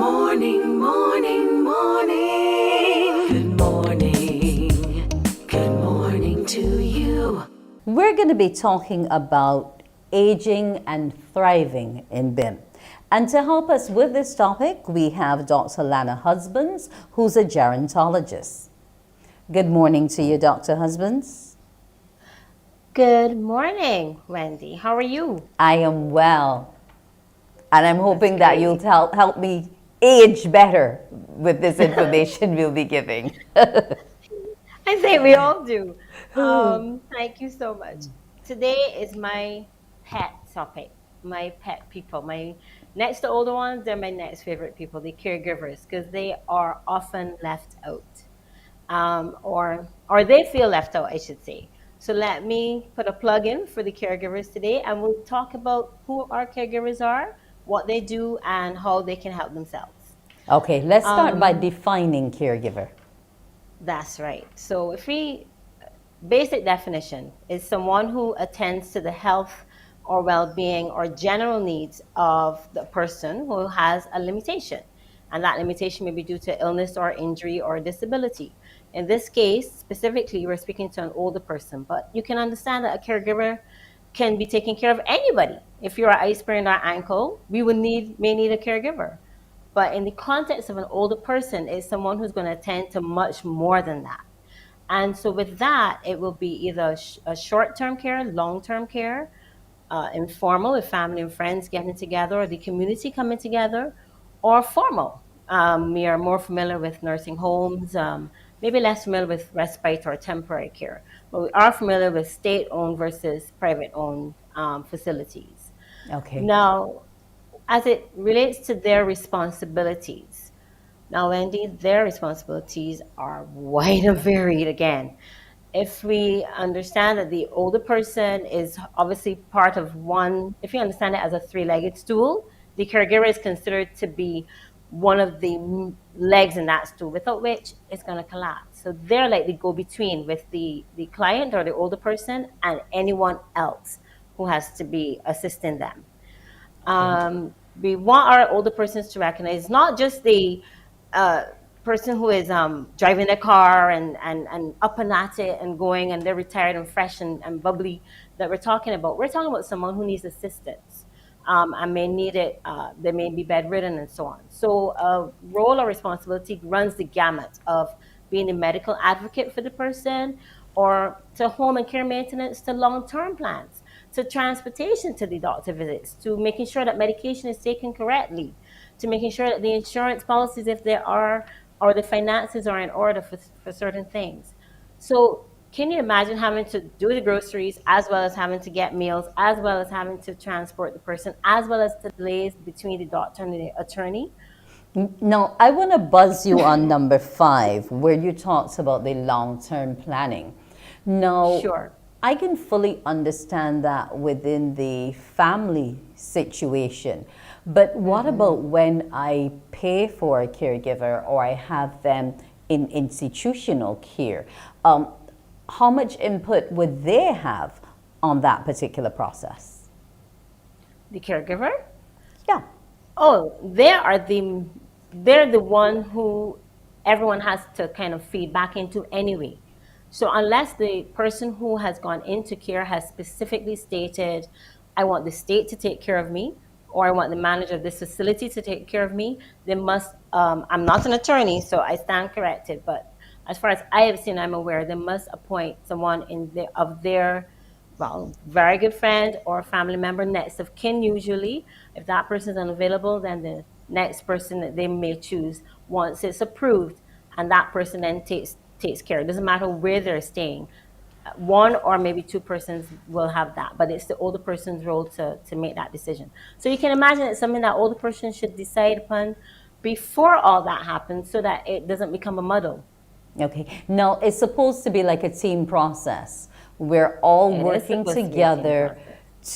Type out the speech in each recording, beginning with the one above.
Morning, morning, morning. Good morning. Good morning to you. We're going to be talking about aging and thriving in BIM. And to help us with this topic, we have Dr. Lana Husbands, who's a gerontologist. Good morning to you, Dr. Husbands. Good morning, Wendy. How are you? I am well. And I'm hoping that great. you'll help me age better with this information we'll be giving. I think we all do. Thank you so much. Today is my pet topic, my pet people. My next to older ones, they're my next favorite people, the caregivers, because they are often left out, or they feel left out, I should say. So let me put a plug in for the caregivers today, and we'll talk about who our caregivers are, what they do, and how they can help themselves. Okay, let's start by defining caregiver. That's right. So basic definition is someone who attends to the health or well-being or general needs of the person who has a limitation. And that limitation may be due to illness or injury or disability. In this case, specifically, we're speaking to an older person, but you can understand that a caregiver can be taking care of anybody. If you're an sprained our ankle, we may need a caregiver. But in the context of an older person, it's someone who's going to attend to much more than that. And so with that, it will be either a short-term care, long-term care, informal with family and friends getting together, or the community coming together, or formal. We are more familiar with nursing homes, maybe less familiar with respite or temporary care. But we are familiar with state-owned versus private-owned facilities. Okay. Now, as it relates to their responsibilities. Now, Wendy, their responsibilities are wide and varied again. If we understand that the older person is obviously part of one, if you understand it as a three-legged stool, the caregiver is considered to be one of the legs in that stool, without which it's going to collapse. So they're like the go-between with the client or the older person and anyone else who has to be assisting them. We want our older persons to recognize not just the person who is driving a car and up and at it and going and they're retired and fresh and bubbly that we're talking about. We're talking about someone who needs assistance and may need it. They may be bedridden and so on. So a role or responsibility runs the gamut of being a medical advocate for the person, or to home and care maintenance, to long-term plans, to transportation to the doctor visits, to making sure that medication is taken correctly, to making sure that the insurance policies, if there are, or the finances are in order for certain things. So can you imagine having to do the groceries, as well as having to get meals, as well as having to transport the person, as well as the delays between the doctor and the attorney? Now, I want to buzz you on number 5, where you talked about the long-term planning. Now, Sure. I can fully understand that within the family situation. But what about when I pay for a caregiver or I have them in institutional care? How much input would they have on that particular process? The caregiver? Yeah. Oh, they're the one who everyone has to kind of feed back into anyway. So unless the person who has gone into care has specifically stated, I want the state to take care of me, or I want the manager of this facility to take care of me, they must, I'm not an attorney, so I stand corrected, but as far as I have seen, I'm aware, they must appoint someone of their, well, very good friend or family member, next of kin usually. If that person is unavailable, then the next person that they may choose once it's approved, and that person then takes care. It doesn't matter where they're staying. One or maybe two persons will have that, but it's the older person's role to make that decision. So you can imagine it's something that older person should decide upon before all that happens, so that it doesn't become a muddle. Okay. Now, it's supposed to be like a team process. We're all working together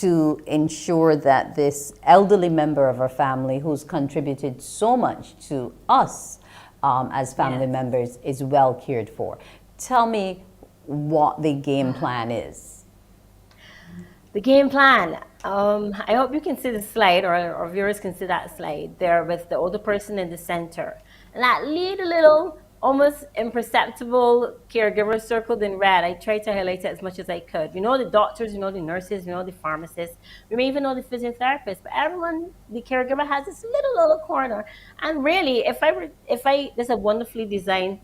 to ensure that this elderly member of our family who's contributed so much to us as family members is well cared for. Tell me what the game plan is. The game plan, I hope you can see the slide, or viewers can see that slide there with the older person in the center. And that little, almost imperceptible caregiver circled in red, I tried to highlight it as much as I could. We know the doctors, we know the nurses, we know the pharmacists, we may even know the physiotherapists, but everyone, the caregiver has this little corner. And really, this is a wonderfully designed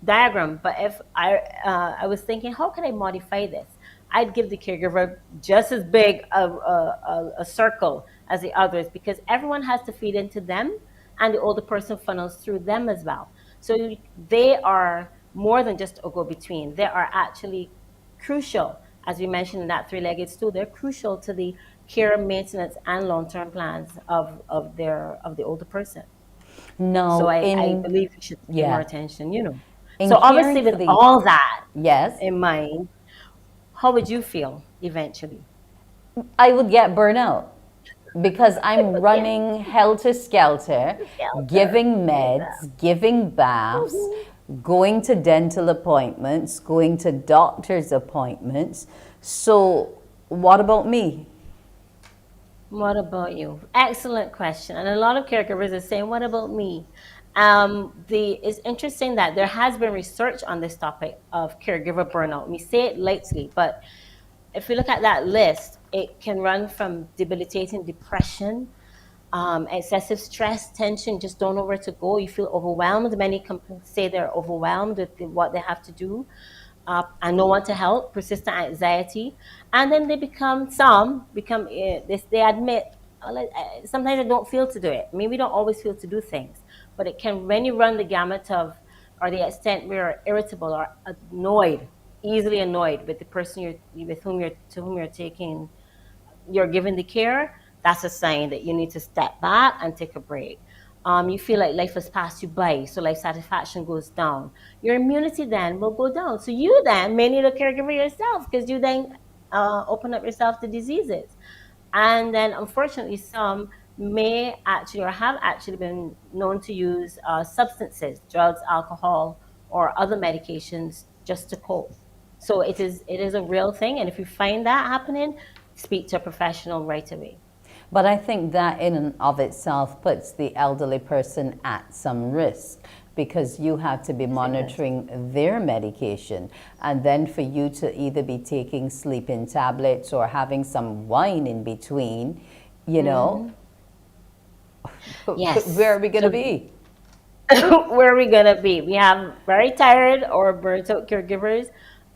diagram. But if I was thinking, how can I modify this? I'd give the caregiver just as big a circle as the others, because everyone has to feed into them, and the older person funnels through them as well. So they are more than just a go-between. They are actually crucial, as we mentioned in that three-legged stool. They're crucial to the care, maintenance, and long-term plans of the older person. So No, I believe you should pay more yeah, attention, you know. in So obviously, caring with for the, all that yes, in mind, how would you feel eventually? I would get burnout because I'm Yeah, running helter skelter, shelter. giving meds, giving baths, Mhm. going to dental appointments, going to doctor's appointments. So, what about me? What about you? Excellent question. And a lot of caregivers are saying, "What about me?" It's interesting that there has been research on this topic of caregiver burnout. We say it lightly, but if we look at that list, it can run from debilitating depression, excessive stress, tension, just don't know where to go. You feel overwhelmed. Many companies say they're overwhelmed with what they have to do, and no one to help, persistent anxiety. And then some become, they admit, sometimes I don't feel to do it. Maybe we don't always feel to do things, but it can, when you run the gamut of, or the extent where you're irritable or annoyed, easily annoyed with the person to whom you're taking, you're given the care, that's a sign that you need to step back and take a break. You feel like life has passed you by, so life satisfaction goes down. Your immunity then will go down. So you then may need a caregiver yourself, because you then open up yourself to diseases. And then, unfortunately, some may actually or have actually been known to use substances, drugs, alcohol, or other medications just to cope. So it is a real thing. And if you find that happening, speak to a professional right away. But I think that in and of itself puts the elderly person at some risk because you have to be Yes, it does. monitoring their medication. And then for you to either be taking sleeping tablets or having some wine in between, you know, Hmm. where Yes. are we going to So be? where are we gonna be? We have very tired or burnt out caregivers,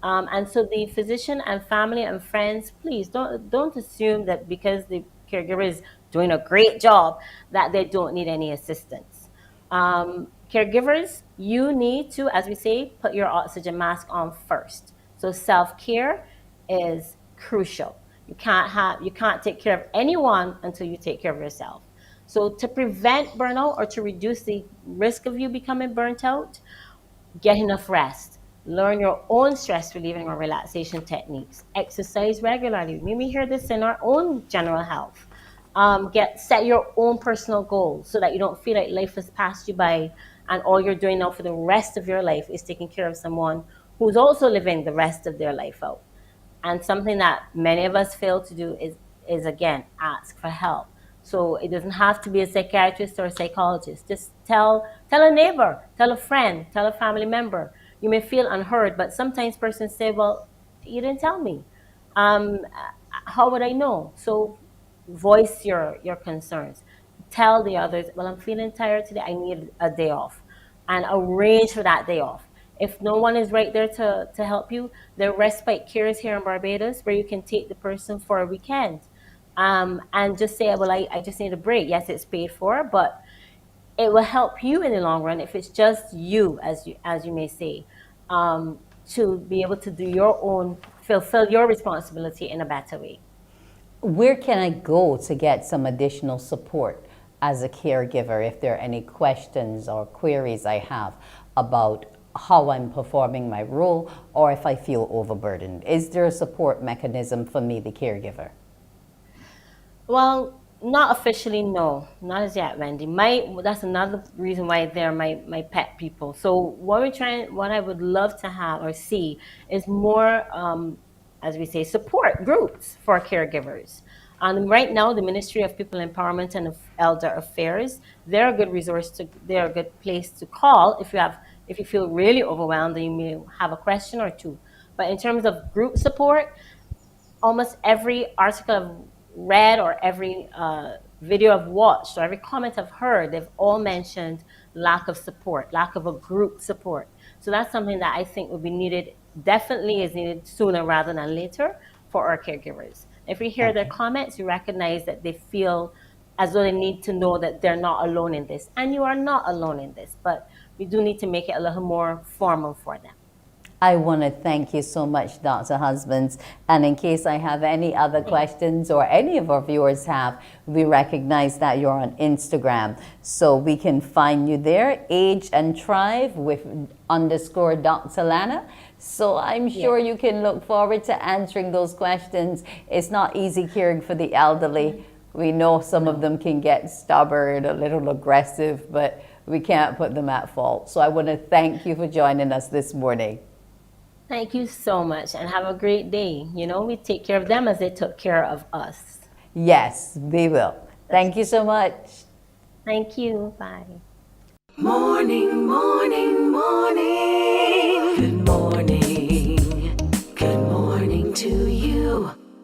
and so the physician and family and friends, please don't assume that because the caregiver is doing a great job that they don't need any assistance. Caregivers, you need to, as we say, put your oxygen mask on first. So self care is crucial. You can't take care of anyone until you take care of yourself. So to prevent burnout or to reduce the risk of you becoming burnt out, get enough rest. Learn your own stress relieving or relaxation techniques. Exercise regularly. We hear this in our own general health. Set your own personal goals so that you don't feel like life has passed you by, and all you're doing now for the rest of your life is taking care of someone who's also living the rest of their life out. And something that many of us fail to do is again ask for help. So it doesn't have to be a psychiatrist or a psychologist. Just tell a neighbor, tell a friend, tell a family member. You may feel unheard, but sometimes persons say, "Well, you didn't tell me. Um, how would I know?" So voice your concerns. Tell the others, "Well, I'm feeling tired today. I need a day off," and arrange for that day off. If no one is right there to help you, there are respite cares here in Barbados where you can take the person for a weekend, and just say, "Well, I just need a break." Yes, it's paid for, but it will help you in the long run if it's just you, as you may say, to be able to do your own, fulfill your responsibility in a better way. Where can I go to get some additional support as a caregiver if there are any questions or queries I have about how I'm performing my role or if I feel overburdened? Is there a support mechanism for me, the caregiver? Well, not officially, no, not as yet, Wendy. That's another reason why they're my pet people. So what I would love to have or see is more as we say, support groups for caregivers. Right now, the Ministry of People Empowerment and Elder Affairs, they're a good resource they're a good place to call if you feel really overwhelmed and you may have a question or two. But in terms of group support, almost every article I've read or every video I've watched or every comment I've heard, they've all mentioned lack of support, lack of a group support. So that's something that I think would be needed, definitely is needed sooner rather than later for our caregivers. If we hear their comments, you recognize that they feel as though they need to know that they're not alone in this. And you are not alone in this, but we do need to make it a little more formal for them. I want to thank you so much, Dr. Husbands. And in case I have any other questions or any of our viewers have, we recognize that you're on Instagram. So we can find you there, Age and Thrive with _ Dr. Lana. So I'm sure you can look forward to answering those questions. It's not easy caring for the elderly. We know some of them can get stubborn, a little aggressive, but we can't put them at fault. So I want to thank you for joining us this morning. Thank you so much and have a great day. You know, we take care of them as they took care of us. Yes, we will. Thank you so much. Thank you. Bye. Morning, morning, morning. Good morning.